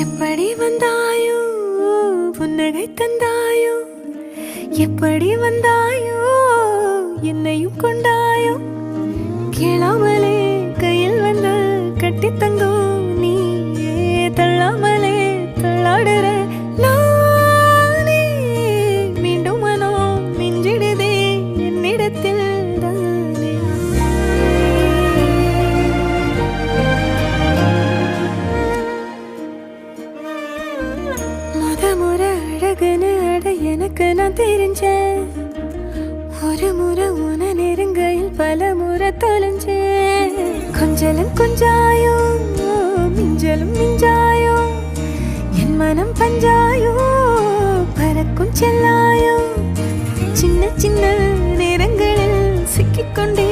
எப்படி வந்தாயோ புன்னகை தந்தாயோ எப்படி வந்தாயோ என்னையும் கொண்டாயோ கேளாமலே கையில் வந்து கட்டி தங்கோ நீயே தள்ளாமலே தள்ளாடுற நானே மீண்டும் மனோ மிஞ்சிடுதே என்னிடத்தில் தானே முறை அழகுன்னு அட எனக்கு நான் தெரிஞ்சேன் ஒரு முறை உன நெருங்கையில் பல முறை தொலைஞ்சேன் கொஞ்சலும் கொஞ்சாயோ மிஞ்சலும் மிஞ்சாயோ என் மனம் பஞ்சாயோ பறக்கும் செல்லாயோ சின்ன சின்ன நேரங்களில் சிக்கிக்கொண்டே